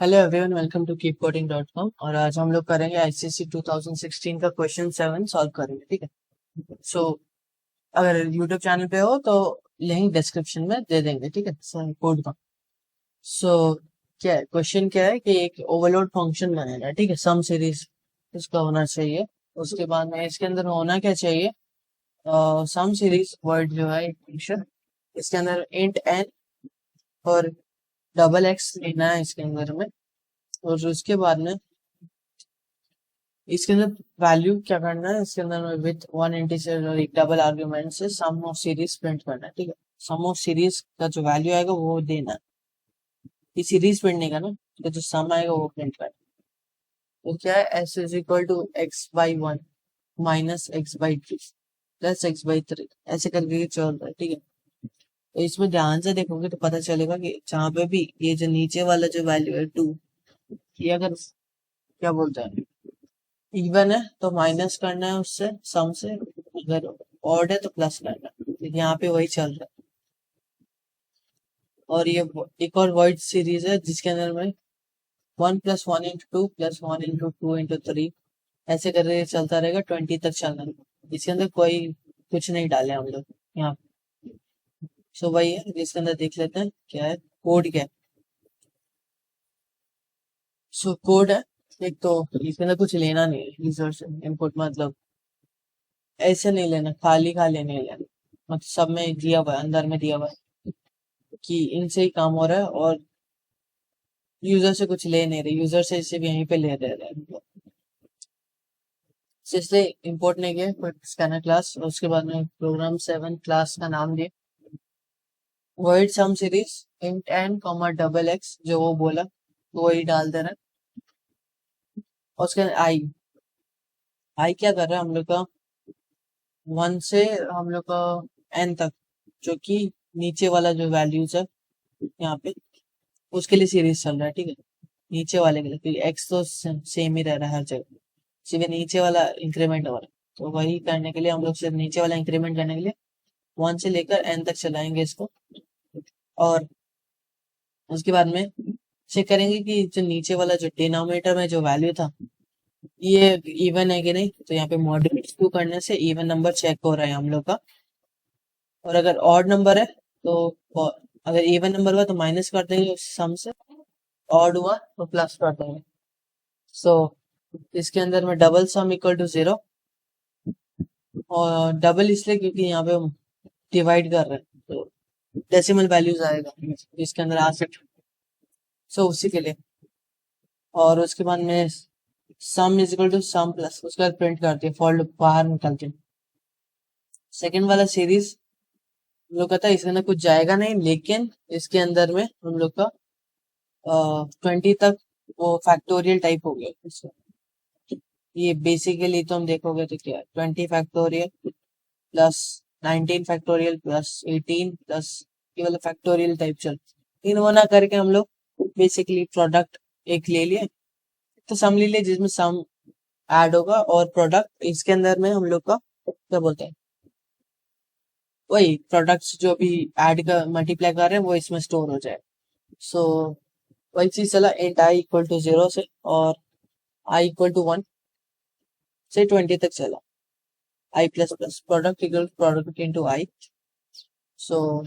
Hello everyone, welcome to keepcoding.com। और आज हम लोग करेंगे आईसीएसई 2016 का क्वेश्चन 7 सॉल्व करेंगे। ठीक है। सो अगर यूट्यूब चैनल पे हो तो लिंक डिस्क्रिप्शन में दे देंगे। ठीक है, कोड का। सो क्या है क्वेश्चन, क्या है कि एक ओवरलोड फंक्शन बनेगा। ठीक है, सम सीरीज उसका होना चाहिए। उसके बाद में इसके अंदर होना क्या चाहिए, सम सीरीज वर्ड जो है एक फंक्शन, इसके अंदर इंट एन और डबल एक्स लेना है इसके अंदर में। और उसके बाद में इसके अंदर वैल्यू क्या करना है, इसके अंदर विथ वन इंटीजर और एक डबल आर्ग्यूमेंट से सम ऑफ सीरीज प्रिंट करना है। ठीक है, सम ऑफ सीरीज का जो वैल्यू आएगा वो देना है। ये सीरीज प्रिंट नहीं करना, तो जो सम आएगा वो प्रिंट करना। तो क्या है, S is equal to X by one minus X by two plus X by three, ऐसे करके ये चल रहा है। ठीक है, तो इसमें ध्यान से देखोगे तो पता चलेगा कि जहाँ पे भी ये जो नीचे वाला जो वैल्यू है टू, ये अगर क्या बोलते हैं इवन है तो माइनस करना है उससे, सम से। अगर ऑड है तो प्लस करना है। तो यहाँ पे वही चल रहा है। और ये एक और वर्ड सीरीज है जिसके अंदर में one plus one into two plus one into two into three, ऐसे करके चलता रहेगा 20 तक चलना है। इसके अंदर कोई कुछ नहीं डाले हम लोग यहाँ पे। सो वही है जिसके अंदर देख लेते हैं क्या है, कोड क्या है। सो कोड है एक, तो इसके अंदर कुछ लेना नहीं है यूजर से इनपुट, मतलब ऐसे नहीं लेना, खाली खाली नहीं लेना। मतलब सब में दिया हुआ है, अंदर में दिया हुआ है कि इनसे ही काम हो रहा है और यूजर से कुछ ले नहीं रहे, यूजर से सिर्फ यहीं पे ले रहे हैं। तो इसलिए इम्पोर्ट नहीं किया स्कैनर क्लास। और उसके बाद में प्रोग्राम 7 क्लास का नाम दिया word sum series int N comma double X, जो वो बोला तो वही डाल देना है। और उसके आई आई क्या कर रहा है हम लोग का, वन से हम लोग का एन तक, जो कि नीचे वाला जो वैल्यूज है यहाँ पे उसके लिए सीरीज चल रहा है। ठीक है, नीचे वाले के लिए, क्योंकि एक्स तो सेम ही रह रहा है हर जगह, सिर्फ नीचे वाला इंक्रीमेंट हो रहा है। तो वही करने के लिए हम लोग सिर्फ नीचे वाला इंक्रीमेंट करने के लिए वन से लेकर एन तक चलाएंगे इसको। और उसके बाद में चेक करेंगे कि जो नीचे वाला जो डिनोमिनेटर में जो वैल्यू था ये इवन है कि नहीं। तो यहाँ पे मॉड्यूलेट टू करने से इवन नंबर चेक हो रहा है हम लोग का। और अगर ऑड नंबर है तो अगर इवन नंबर हुआ तो माइनस कर देंगे उस सम से, ऑड हुआ तो प्लस कर देंगे। सो इसके अंदर में double sum equal to zero, और डबल इसलिए क्योंकि यहाँ पे हम डिवाइड कर रहे हैं तो डेसिमल वैल्यूज आएगा इसके अंदर आ सकते। सो उसी के लिए। और उसके बाद में sum is equal to sum plus, उसके बाद प्रिंट करती है, फॉर लूप बाहर निकलती है। सेकेंड वाला सीरीज हम लोग का था, इसके अंदर कुछ जाएगा नहीं, लेकिन इसके अंदर में हम लोग का 20 तक वो फैक्टोरियल टाइप हो गया इसका। ये बेसिकली तो हम देखोगे तो क्या है, 20 factorial plus 19 factorial plus 18 plus ये वाला फैक्टोरियल टाइप चल, इन वो ना करके हम लोग बेसिकली प्रोडक्ट एक ले लिए, तो सम ले लिए जिसमें सम ऐड होगा और प्रोडक्ट इसके अंदर में हम लोग का क्या बोलते हैं, वही प्रोडक्ट्स जो भी ऐड का मल्टीप्लाई कर रहे हैं वो इसमें स्टोर हो जाए। सो वही चीज चला, int I equal to zero से और आई इक्वल टू वन से 20 तक चला। I plus plus product equal product into I. So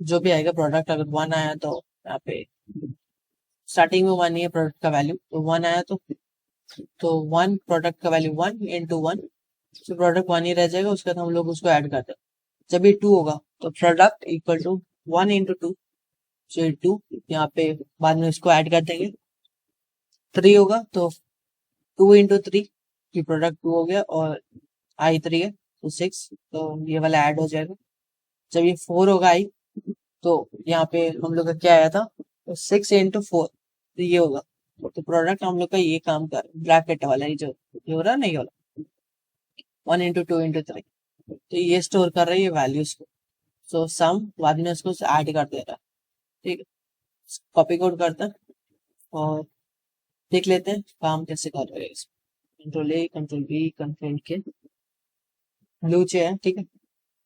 जो भी आएगा प्रोडक्ट, अगर वन आया तो यहाँ पे स्टार्टिंग में वन ही है प्रोडक्ट का वैल्यू, तो वन आया तो वन प्रोडक्ट का वैल्यू वन इंटू वन, तो प्रोडक्ट वन ही रह जाएगा। उसके बाद हम लोग उसको ऐड करते हैं। जब ये टू होगा तो product equal to one into two, so two यहाँ पे बाद में इसको ऐड कर देंगे। थ्री होगा तो टू इंटू थ्री की प्रोडक्ट टू हो गया, और आई थ्री है तो सिक्स, तो ये वाला ऐड हो जाएगा। जब ये फोर होगा आई, तो यहाँ पे हम लोग का क्या आया था, तो सिक्स इंटू फोर, तो ये होगा। तो प्रोडक्ट हम लोग का ये काम कर ब्रैकेट वाला ही जो ये हो रहा नहीं हो रहा, one into two into three, तो ये स्टोर कर रही है वैल्यूज को। सो सम बाद में उसको ऐड कर दे रहा है। ठीक है, कॉपी कोड करते हैं और देख लेते हैं काम कैसे कर रहे हैं। Control A control B control K, blue चे है। ठीक है,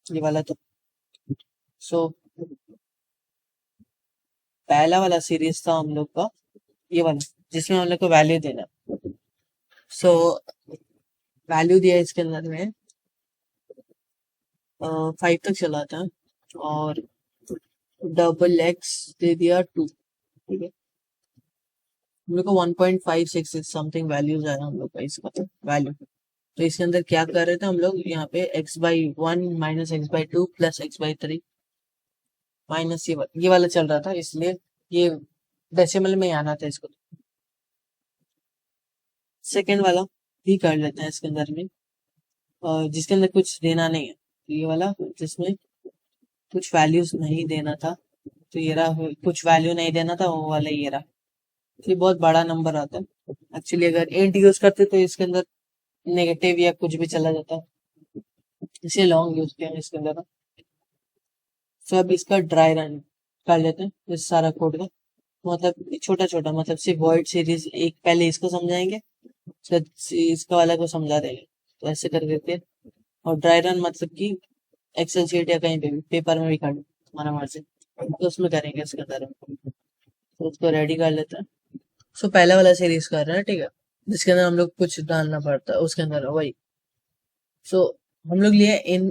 ये वाला तो सो पहला वाला सीरीज था हम लोग का ये वाला जिसमें हम लोग को वैल्यू देना। सो वैल्यू दिया इसके अंदर में 5 तक चलाता है और डबल एक्स दे दिया 2। ठीक है, हम लोग को 1.566 समथिंग वैल्यूज आया हम लोग का इसका वैल्यू। तो इसके अंदर क्या कर रहे थे हम लोग, यहाँ पे x/1 minus x/2 plus x/3 minus ये वाला चल रहा था, इसलिए ये डेसिमल में आना था इसको। सेकेंड वाला भी कर लेते हैं इसके अंदर में, जिसके अंदर कुछ देना नहीं है, तो ये वाला जिसमें कुछ वैल्यूज नहीं देना था, तो ये रहा, कुछ वैल्यू नहीं देना था वो वाला ये रहा। ये बहुत बड़ा नंबर आता है एक्चुअली, अगर इंट यूज करते तो इसके अंदर नेगेटिव या कुछ भी चला जाता है, इसे लॉन्ग यूज किया इसके अंदर। तो अब इसका ड्राई रन कर लेते हैं इस सारा कोड का, मतलब छोटा छोटा, मतलब सिर्फ वर्ड सीरीज एक पहले इसको समझाएंगे, फिर इसका वाला को समझा देंगे, तो ऐसे कर देते हैं। और ड्राई रन मतलब कि एक्सेल शीट या कहीं पे भी पेपर में भी कर हमारा मर्जी, तो उसमें करेंगे इसके अंदर। तो उसको रेडी कर लेते हैं। सो पहला वाला सीरीज कर रहे हैं, ठीक है, जिसके अंदर हम लोग कुछ डालना पड़ता है उसके अंदर वही। सो हम लोग लिए इन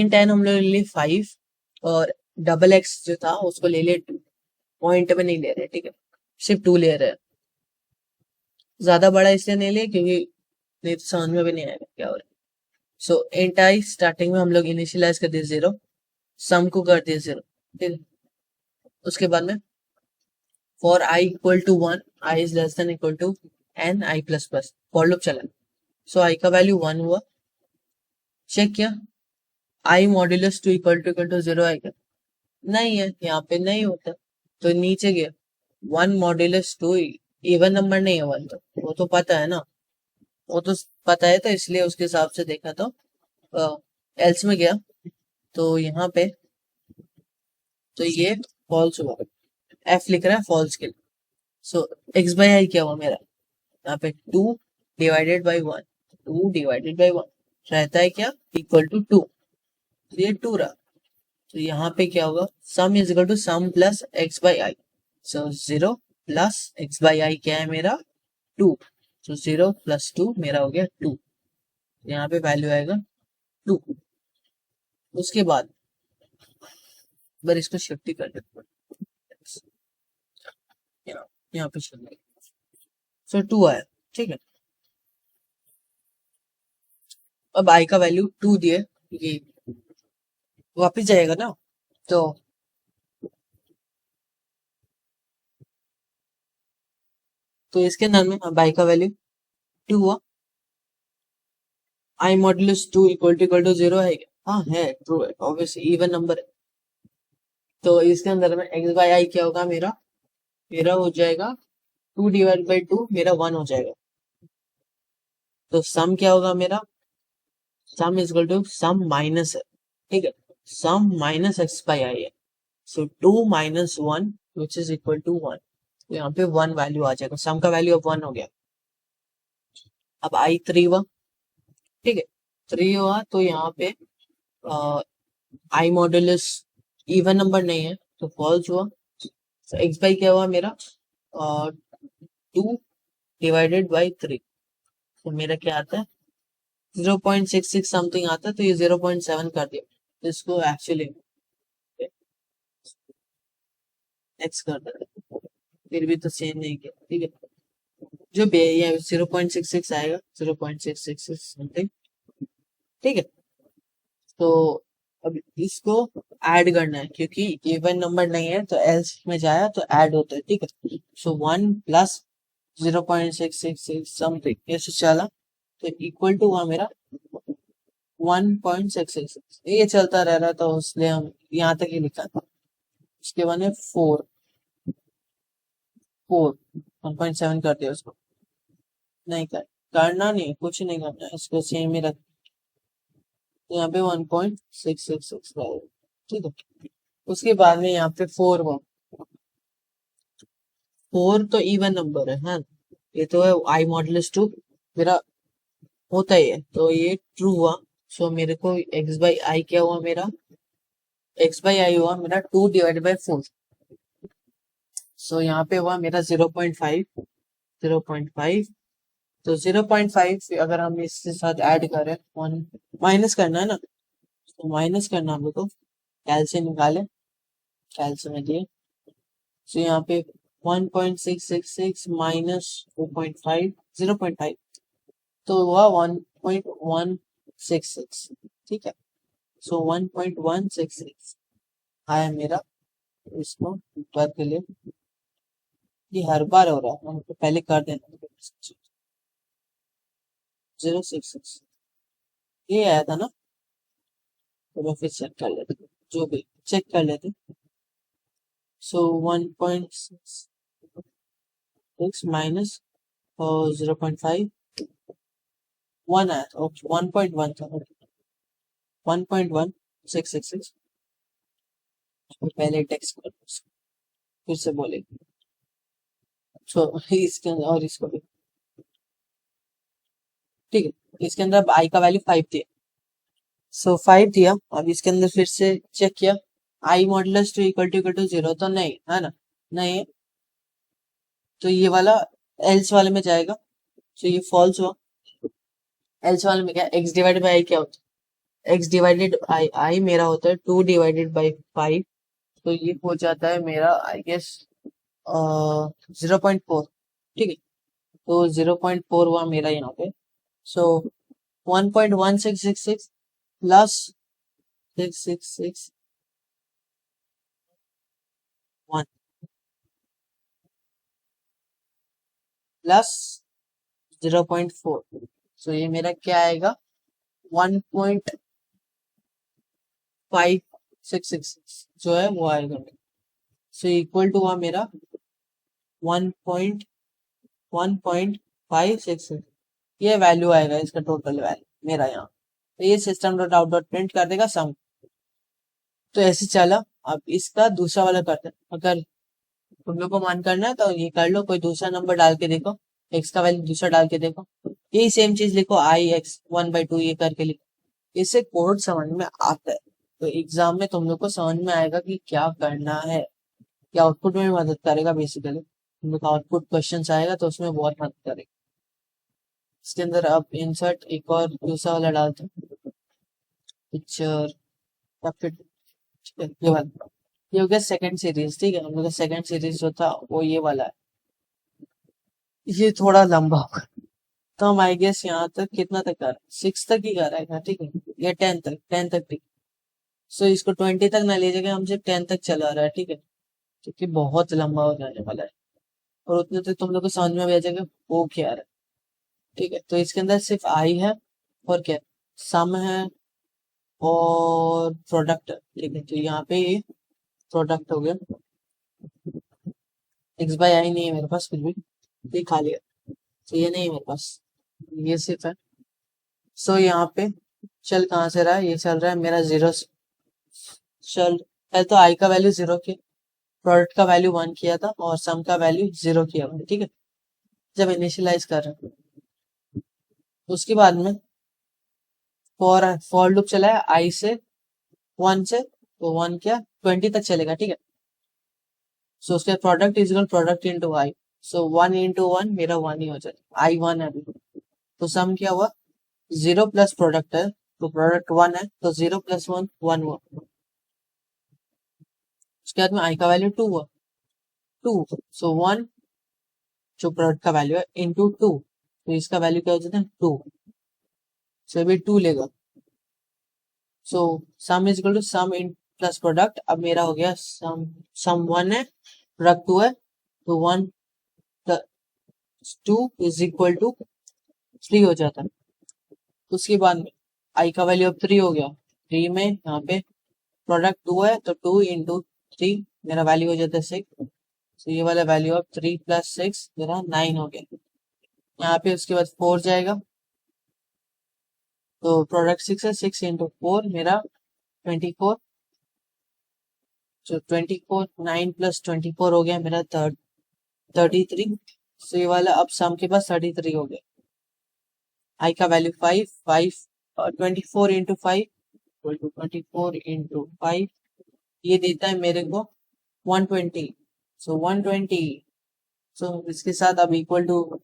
10 हम लोग लिए 5 और डबल एक्स जो था उसको ले लिए 2। पॉइंट में नहीं ले रहे, ठीक है, सिर्फ 2 ले रहे हैं। ज्यादा बड़ा इसलिए नहीं ले क्योंकि नहीं तो समझ में भी नहीं आएगा क्या हो रहा है। सो इंट आई स्टार्टिंग में हम लोग इनिशियलाइज कर दिए 0, सम को कर दिए 0, ठीक है। उसके बाद में for I equal to 1 I is less than equal to N I plus plus for loop चला। सो आई का वैल्यू 1 हुआ, चेक किया आई मॉड्यूलस 2 इक्वल टू 0 आएगा, नहीं है, यहाँ पे नहीं होता, तो नीचे गया 1 मॉड्यूलस 2 इवन नंबर नहीं है 1, तो वो तो पता है ना, वो तो पता है, तो इसलिए उसके हिसाब से देखा, तो एल्स में गया तो यहाँ पे तो ये फॉल्स हुआ, एफ लिख रहा है फॉल्स के लिए। सो एक्स बाई आई क्या हुआ मेरा, यहाँ पे 2 डिवाइडेड बाई 1, 2 डिवाइडेड बाई 1 रहता है क्या, इक्वल टू 2, तो ये 2 रहा। तो यहाँ पे क्या होगा, sum is equal to sum plus X by I. So 0 plus X by I क्या है मेरा 2, तो 0 प्लस 2 मेरा हो गया 2, यहाँ पे वैल्यू आएगा 2। उसके बाद बार इसको शिफ्ट ही कर देते यहाँ पे, सो 2 आया, ठीक है। अब आई का वैल्यू 2 दिए, ये वापिस जाएगा ना, तो इसके अंदर में अब आई का वैल्यू 2 हुआ, आई मॉड्यूलस 2 इक्वल टू 0 है क्या, हाँ है, ट्रू है, ऑब्वियसली इवन नंबर है। तो इसके अंदर में एक्स बाई आई क्या होगा मेरा मेरा हो जाएगा 2 डिवाइड बाई 2 मेरा 1 हो जाएगा। तो सम क्या होगा मेरा, sum is equal to sum minus है, ठीक है, sum minus X by I है। So 2 minus 1 which is equal to 1, तो यहाँ पे 1 वैल्यू आ जाएगा, सम का वैल्यू अब 1 हो गया। अब आई 3 हुआ, ठीक है, 3 हुआ तो यहाँ पे आई मॉड्यूलस इवन नंबर नहीं है तो फॉल्स हुआ। तो एक्स बाई क्या हुआ मेरा 2 डिवाइडेड बाई 3, तो मेरा क्या आता है 0.66 समथिंग आता है, तो ये 0.7 कर दिया, तो इसको एक्चुअली एक्स कर देते, फिर भी तो सेम नहीं किया, ठीक है, जो भी ये 0.66 आएगा 0.666 समथिंग, ठीक है। तो अब इसको ऐड करना है क्योंकि इवन नंबर नहीं है, तो एल्स में जाया तो ऐड होता है, ठीक है। सो 1 प्लस 0.666 समथिंग ऐसे चला, तो इक्वल टू हुआ मेरा 1.666, ये चलता रह रहा था, इसलिए हम यहाँ तक ही लिखा था। उसके बाद में 1.7 कर दिया उसको, नहीं करना नहीं, कुछ नहीं करना, इसको सेम ही रख, यहाँ पे 1.666 रहेगा, ठीक है। उसके बाद में यहाँ पे 4 तो इवन नंबर है, हाँ, ये तो है आई मॉडुलस 2 मेरा होता ही है, तो ये ट्रू हुआ। सो मेरे को एक्स बाई आई क्या हुआ मेरा, एक्स बाई आई हुआ मेरा 2 डिवाइडेड बाई 4। सो यहाँ पे हुआ मेरा 0.5 0.5। तो 0.5 अगर हम इसके साथ ऐड करें, वन माइनस करना है ना, तो माइनस करना हम लोग को, कैलसियम निकाले, कैलसियम में दिए। सो यहाँ पे 1.666 माइनस 2.5 0.5, तो हुआ 1.166। ठीक है, सो 1.166 आया मेरा। इसको ऊपर के लिए, ये हर बार हो रहा है, हमको पहले कर देना। 066 ये आया था ना, तो मैं फिर चेक कर लेते, जो भी चेक कर लेते। सो 1.6 माइनस 0.5 1 आया था, ओके 1.1 था, 1.1666। पहले टेक्स्ट कर फिर से बोले, सो इसके अंदर और इसको भी ठीक है। इसके अंदर अब आई का वैल्यू 5 दिया, सो 5 दिया। अब इसके अंदर फिर से चेक किया, आई मॉडुलस टू इक्वल टू 0 तो नहीं है ना, नहीं है, तो ये वाला एल्स वाले में जाएगा, तो ये फॉल्स हुआ। एल्स वाले में क्या, एक्स डिवाइडेड बाई आई क्या होता है, एक्स डिवाइडेड आई, आई मेरा होता है 2 डिवाइडेड बाई 5, तो ये हो जाता है मेरा आई गेस 0.4। ठीक है, तो 0.4 हुआ मेरा यहाँ पे। सो 1.1666 प्लस 666 1 प्लस 0.4, सो ये मेरा क्या आएगा 1.5666 जो है वो आएगा। सो इक्वल टू हुआ मेरा 1.1.566, ये वैल्यू आएगा इसका टोटल वैल्यू मेरा यहाँ। तो ये system dot out dot print कर देगा सम। तो ऐसे चला। अब इसका दूसरा वाला करते हैं, अगर तुम लोग को मान करना है तो ये कर लो, कोई दूसरा नंबर डाल के देखो, एक्स का वैल्यू दूसरा डाल के देखो, यही सेम चीज लिखो, आई एक्स 1/2 ये करके लिखो, इससे कोड समझ में आता है। तो एग्जाम में तुम लोग को समझ में आएगा कि क्या करना है, क्या आउटपुट में भी मदद करेगा। बेसिकली तुम लोग का आउटपुट क्वेश्चन आएगा तो उसमें बहुत मदद करेगा। इसके अंदर अब इंसर्ट एक और दूसरा वाला डालते हैं, पिक्चर या फिर ये वाला, ये हो गया सेकंड सीरीज। ठीक है, हम लोग का सेकंड सीरीज जो था वो ये वाला है, ये थोड़ा लंबा होगा, तो हम आई गेस यहाँ तक कितना तक कर रहे हैं, 6 तक ही कर रहे हैं। ठीक है, या 10 तक, 10 तक ठीक। सो इसको 20 तक ना ले जाके हम सिर्फ 10 तक चला रहा है। ठीक है, क्योंकि बहुत लंबा हो जाने वाला है, और उतने तक तुम लोग को समझ में भी आ जाएगा वो क्या है। ठीक है, तो इसके अंदर सिर्फ आई है और क्या, सम है और प्रोडक्ट है। ठीक है, तो यहाँ पे प्रोडक्ट हो गया, एक्स बाई आई नहीं है मेरे पास, फिर भी ये खा लिया, तो ये नहीं है मेरे पास, ये सिर्फ है। सो यहाँ पे चल कहाँ से रहा है, ये चल रहा है मेरा 0 चल। पहले तो आई का वैल्यू 0 किया, प्रोडक्ट का वैल्यू 1 किया था, और सम का वैल्यू 0 किया हुआ है। ठीक है, जब इनिशियलाइज कर रहे हैं, उसके बाद में फॉर लूप चला है आई से 1 से, तो 1 क्या 20 तक चलेगा। ठीक है, सो उसके product is equal product into I, so 1 into 1 मेरा 1 ही हो जाएगा, आई 1 है अभी। तो सम क्या हुआ, 0 प्लस प्रोडक्ट है, तो प्रोडक्ट 1 है, तो 0 प्लस 1 1 हुआ। उसके बाद में आई का वैल्यू 2 हुआ, 2, सो 1 जो प्रोडक्ट का वैल्यू है इंटू 2, तो इसका वैल्यू क्या हो जाता है 2, सो अभी 2 लेगा। So sum is equal to sum in plus product, अब मेरा हो गया सम 1 है, प्रोडक्ट 2 है, तो 1 2 इज इक्वल टू 3 हो जाता है। उसके बाद में आई का वैल्यू अब 3 हो गया, 3 में यहाँ पे प्रोडक्ट 2 है, तो 2 इंटू 3 मेरा वैल्यू हो जाता है 6, तो ये वाला वैल्यू अब 3 प्लस 6 मेरा 9 हो गया। यहाँ पे उसके बाद 4 जाएगा, तो प्रोडक्ट 6 है, 6 इंटू 4 मेरा 24, तो 24 9 प्लस 24 हो गया मेरा 33। सो ये वाला अब सम के पास 33 हो गया। आई का वैल्यू 5 5 और 24 इंटू 5 24 इंटू 5 ये देता है मेरे को 120। सो 120, सो इसके साथ अब इक्वल टू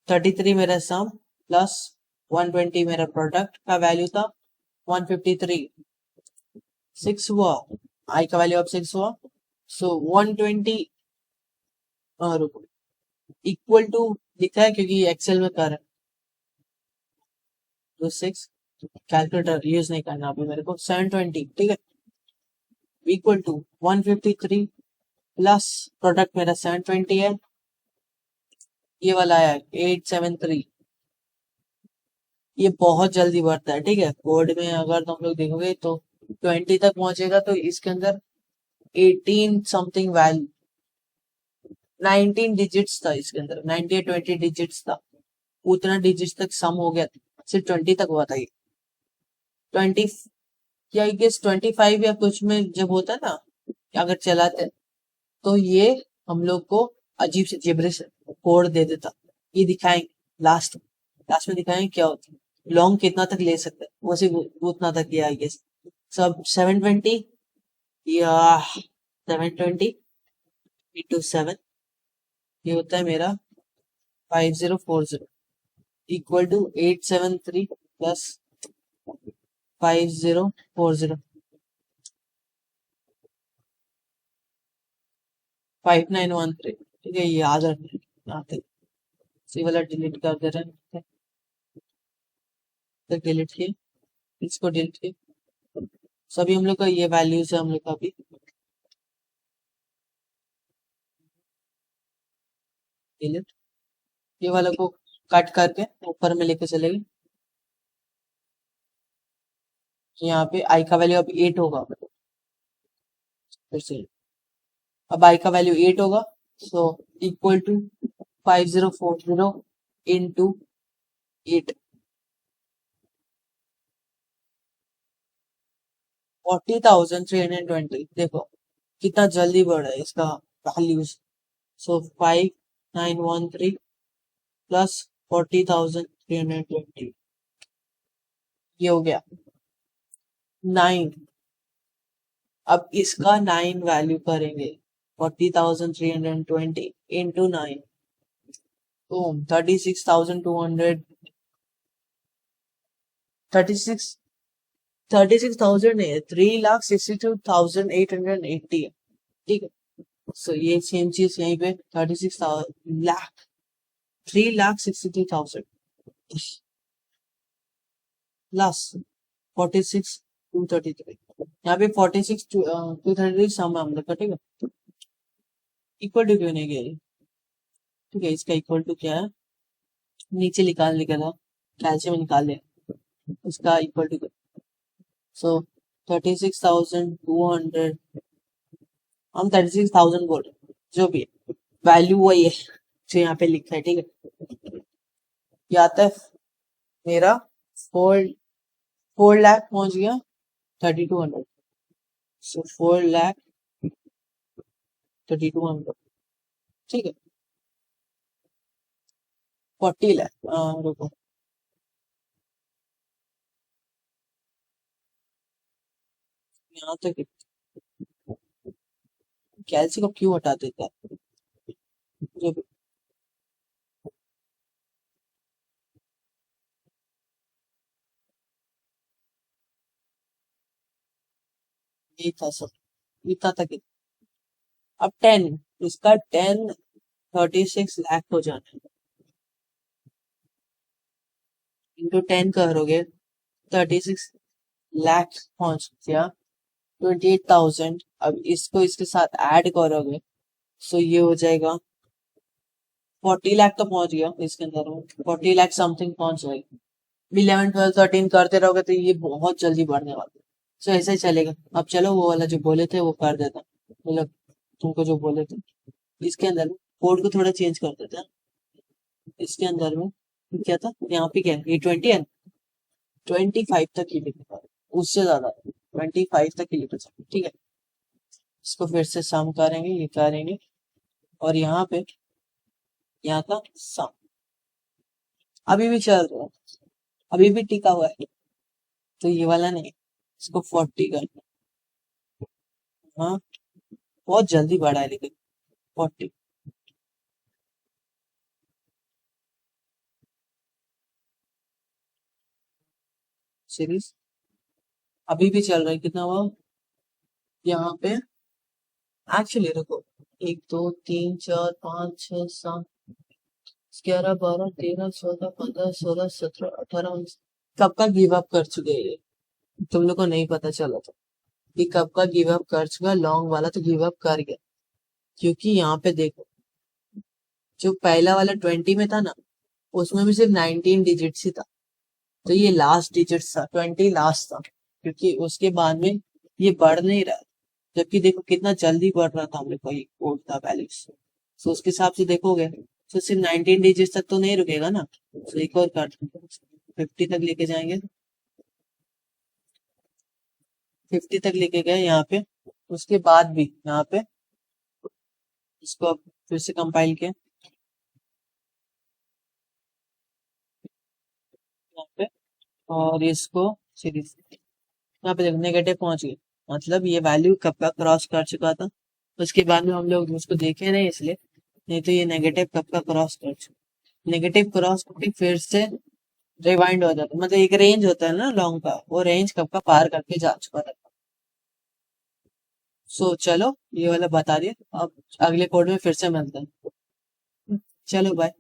33 मेरा सम प्लस 120 मेरा प्रोडक्ट का वैल्यू था 153, 6 हुआ, आई का वैल्यू अब 6 हुआ, सो 120 रुको इक्वल टू लिखा है क्योंकि एक्सेल में कर है तो 6, कैलकुलेटर यूज नहीं करना अभी मेरे को, 720 ठीक है, इक्वल टू 153 प्लस प्रोडक्ट मेरा 720 है, ये वाला है 873, ये बहुत जल्दी बढ़ता है ठीक है, कोड में अगर तुम लोग देखोगे तो 20 तक पहुंचेगा तो इसके अंदर 18 समथिंग वैल्यू 19 डिजिट्स था इसके अंदर, 90 या 20 डिजिट्स था, उतना डिजिट्स तक सम हो गया, सिर्फ 20 तक हुआ था ये, 20 या आई गेस 25 या कुछ में जब होता है ना अगर चलाते हैं, तो ये हम लोग को अजीब से जिब्रिश कोड दे देता, ये दिखाएंगे लास्ट लास्ट में दिखाएंगे क्या होता है, लॉन्ग कितना तक ले सकते हैं वो सिर्फ उतना तक किया आई गेस, सब 720 या 720 इंटू 7, ये होता है मेरा 5040 इक्वल टू 873 प्लस 5040 5913, ठीक है, ये याद रखना आते, सी वाला डिलीट कर दे रहे हैं, तक डिलीट किए, इसको डिलीट किए, सभी हम लोग का ये वैल्यूज है हम लोग का अभी, डिलीट, ये वाला को कट करके ऊपर में लेके चलेगी, यहाँ पे आई का वैल्यू अब 8 होगा, फिर से अब आई का वैल्यू 8 होगा, सो इक्वल टू 5040 इंटू 8, 40,320, देखो कितना जल्दी बढ़ा है इसका वैल्यूज, सो 5913 प्लस 40,320, ये हो गया 9, अब इसका 9 वैल्यू करेंगे 40,320 इंटू 9, तो 36,200, 36 36,000 है, 3,62,880 है ठीक है, सो ये सेम चीज यहीं पे 36 लाख 3,63,000 प्लस 46,233, यहाँ पे 46,233 सम है हम लोग का ठीक है, इक्वल टू क्यों नहीं गया ठीक है, इसका इक्वल टू क्या है, नीचे निकाल निकला कैल्शियम निकाल लिया, इसका इक्वल टू सो 36,200, हम 36,000 बोल रहे हैं, जो भी है वैल्यू वही है जो यहाँ पे लिखा है ठीक है, ये आता है मेरा 4 लाख पहुंच गया 3200, सो 4,32,000 ठीक है, 40 लाख, रुको यहाँ तक कैलसी को क्यों हटा देता है, जो भी ये था सब, इतना तक, अब 10, इसका 10 36 लाख हो जाना है, इंटू 10 करोगे 36 लाख पहुंच गया 28,000, अब इसको इसके साथ ऐड करोगे सो ये हो जाएगा 40 लाख तो पहुंच गया इसके अंदर में, 40 लाख समथिंग पहुंच जाएगी, 11 12 13 करते रहोगे तो ये बहुत जल्दी बढ़ने वाला है, सो ऐसे ही चलेगा, अब चलो वो वाला जो बोले थे वो कर देता, मतलब तुमको जो बोले थे इसके अंदर कोड को थोड़ा चेंज कर देते हैं, इसके अंदर में क्या था, यहाँ पे क्या है, ये 20 है, 25 तक ही लिखा है, उससे ज्यादा 25 तक ही लिखा है ठीक है, इसको फिर से सम करेंगे, ये करेंगे, और यहाँ पे यहाँ का सम अभी भी चल रहा है, अभी भी टिका हुआ है, तो ये वाला नहीं, इसको 40 करना, हाँ बहुत जल्दी बढ़ा है लेकिन 40 सीरीज अभी भी चल रहा है। कितना हुआ यहाँ पे? एक्चुअली रुको, 1 2 3 4 5 6 7 11 12 13 14 15 16 17 18 19 कब का गिव अप कर चुके हैं ये? तुम लोग को नहीं पता चला था कि कब का गिव अप कर चुका है। लॉन्ग वाला तो गिव अप कर गया, क्योंकि यहाँ पे देखो, जो पहला वाला 20 में था ना, उसमें भी सिर्फ 19 डिजिट्स ही था। तो ये लास्ट डिजिट था, 20 लास्ट था, क्योंकि उसके बाद में ये बढ़ नहीं रहा। जबकि देखो कितना जल्दी बढ़ रहा था हम लोग का ये कोड था वैल्यूज। तो उसके हिसाब से देखोगे तो सिर्फ 19 डिजिट तक तो नहीं रुकेगा ना। तो एक और कर 50 तक लेके जाएंगे। 50 तक लेके गए यहाँ पे। उसके बाद भी यहाँ पे इसको अब फिर से कंपाइल किया यहाँ पे, और इसको सीरीज यहाँ पे देखो नेगेटिव पहुंच गए। मतलब ये वैल्यू कब का क्रॉस कर चुका था। उसके बाद में हम लोग उसको देखे नहीं इसलिए, नहीं तो ये नेगेटिव कब का क्रॉस कर चुका। नेगेटिव क्रॉस करके फिर से रिवाइंड हो जाता, मतलब एक रेंज होता है ना लॉन्ग का, वो रेंज कब का पार करके जा चुका था। सो चलो ये वाला बता दिया। अब अगले कोड में फिर से मिलते हैं। चलो बाय।